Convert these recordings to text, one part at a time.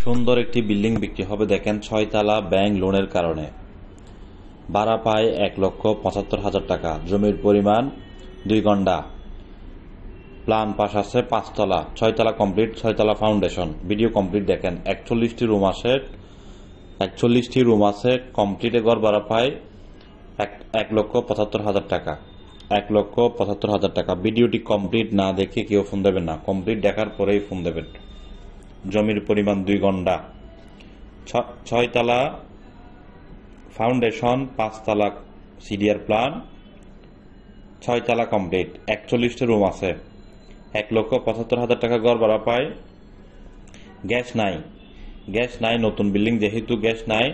সুন্দর একটি বিল্ডিং বিক্রি হবে। দেখেন 6 তলা ব্যাংক লোনের কারণে ভাড়া পায় 1,75,000 টাকা। জমির পরিমাণ 2 গন্ডা। প্ল্যান পাস আছে 5 তলা, 6 তলা কমপ্লিট, 6 তলা ফাউন্ডেশন। ভিডিও কমপ্লিট দেখেন। 41টি রুম আছে কমপ্লিটে ঘর ভাড়া পায় 1,75,000 টাকা। 1,75,000 টাকা। ভিডিওটি কমপ্লিট না দেখে কেউ ফোন দেবেন না, কমপ্লিট দেখার পরেই ফোন দেবেন। জমির পরিমাণ 2 গন্ডা, 6 তলা ফাউন্ডেশন, 5 তলা সিডিআর প্ল্যান, 6 তলা কমপ্লিট, 41টি রুম আছে, 1,75,000 টাকা ঘর ভাড়া পায়। গ্যাস নাই, নতুন বিল্ডিং যেহেতু গ্যাস নাই।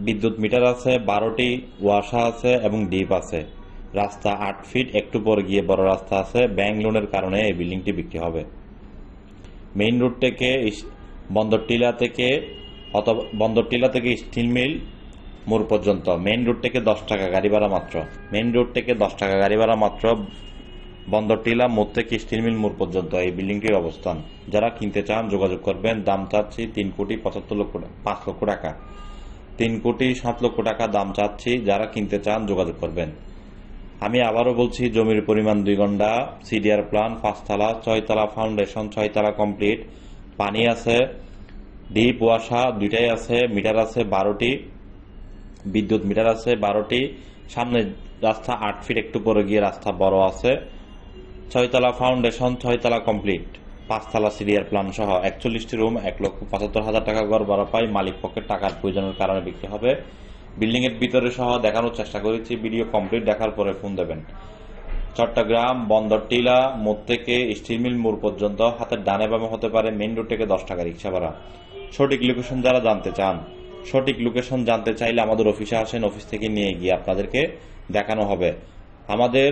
বিদ্যুৎ মিটার আছে 12টি, ওয়াসা আছে এবং ডিপ আছে। রাস্তা 8 ফিট, একটু পর গিয়ে বড় রাস্তা আছে। ব্যাংক লোনের কারণে এই বিল্ডিংটি বিক্রি হবে। মেইন রোড থেকে বন্দরটিলা থেকে স্টিল মিল মোড় পর্যন্ত। মেইন রোড থেকে 10 টাকা গাড়ি ভাড়া মাত্র। বন্দরটিলা মোড় থেকে স্টিল মিল মোড় পর্যন্ত এই বিল্ডিংটির অবস্থান। যারা কিনতে চান যোগাযোগ করবেন। দাম চাচ্ছি 5 লক্ষ টাকা। 3,7 লক্ষ টাকা দাম চাচ্ছি। যারা কিনতে চান যোগাযোগ করবেন। আমি আবারও বলছি, জমির পরিমাণ 2 গন্ডা, সিডিআর প্ল্যান, 5 তলা, 6 তলা ফাউন্ডেশন, 6 তলা কমপ্লিট। পানি আছে, ডিপ ওয়াসা দুইটাই আছে, মিটার আছে 12টি, বিদ্যুৎ মিটার আছে 12টি। সামনে রাস্তা 8 ফিট, একটু পরে গিয়ে রাস্তা বড় আছে। 6 তলা ফাউন্ডেশন, 6 তলা কমপ্লিট, 5 তলা সিডিআর প্ল্যান সহ 41টি রুম। 1,75,000 টাকা ঘর ভাড়া পাই। মালিক পক্ষের টাকার প্রয়োজনের কারণে বিক্রি হবে। বিল্ডিং এর ভিতরে সহ দেখানোর চেষ্টা করেছি। ভিডিও কমপ্লিট দেখার পরে ফোন দেবেন। চট্টগ্রাম বন্দরটিলা মোড় থেকে স্টিল মিল মোড় পর্যন্ত হাতের ডানে বামে হতে পারে। মেইন রোড থেকে 10 টাকা রিক্সা ভাড়া। সঠিক লোকেশন যারা জানতে চান, সঠিক লোকেশন জানতে চাইলে আমাদের অফিসে আসেন। অফিস থেকে নিয়ে গিয়ে আপনাদেরকে দেখানো হবে। আমাদের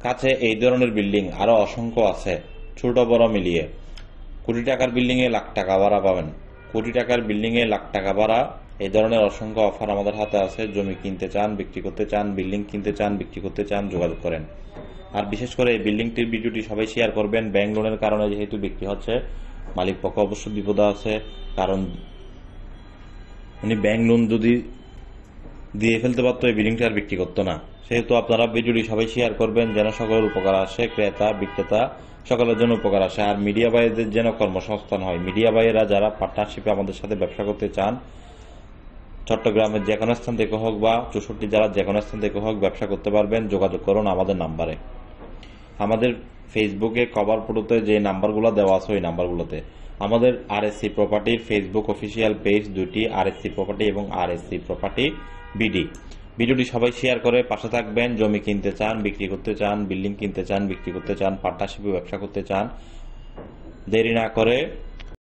কাছে এই ধরনের বিল্ডিং আরো অসংখ্য আছে, ছোট বড় মিলিয়ে। কোটি টাকার বিল্ডিং এ লাখ টাকা ভাড়া পাবেন। কোটি টাকার বিল্ডিং এ লাখ টাকা ভাড়া। এই ধরনের অসংখ্য অফার আমাদের হাতে আছে। জমি কিনতে চান, বিক্রি করতে চান, বিল্ডিং কিনতে চান, বিক্রি করতে চান, যোগাযোগ করেন। আর বিশেষ করে এই বিল্ডিংটির ভিডিওটি সবাই শেয়ার করবেন। ব্যাংক লোনের কারণে যেহেতু বিক্রি হচ্ছে, মালিক পক্ষ অবশ্য বিপদে আছে। কারণ উনি ব্যাংক লোন যদি দিয়ে ফেলতে পারতো, এই বিল্ডিংটি আর বিক্রি করতো না। সেহেতু আপনারা ভিডিওটি সবাই শেয়ার করবেন, যেন সকলের উপকার আসে। ক্রেতা বিক্রেতা সকলের জন্য উপকার আসে। আর মিডিয়া ভাইদের যেন কর্মসংস্থান হয়। মিডিয়া ভাইয়েরা যারা পার্টনারশিপে আমাদের সাথে ব্যবসা করতে চান, চট্টগ্রামের যে কোনো স্থান থেকে হোক বা 64 জেলার যে কোনো স্থান থেকে হোক ব্যবসা করতে পারবেন। যোগাযোগ করুন আমাদের নাম্বারে। আমাদের ফেসবুকে কভার ফটোতে যে নাম্বারগুলো দেওয়া আছে ওই নাম্বারগুলোতে। আমাদের আরএসসি প্রপার্টির ফেসবুক অফিসিয়াল পেজ দুটি, আরএসসি প্রপার্টি এবং আরএসসি প্রপার্টি বিডি। ভিডিওটি সবাই শেয়ার করে পাশে থাকবেন। জমি কিনতে চান, বিক্রি করতে চান, বিল্ডিং কিনতে চান, বিক্রি করতে চান, পার্টনারশিপে ব্যবসা করতে চান, দেরি না করে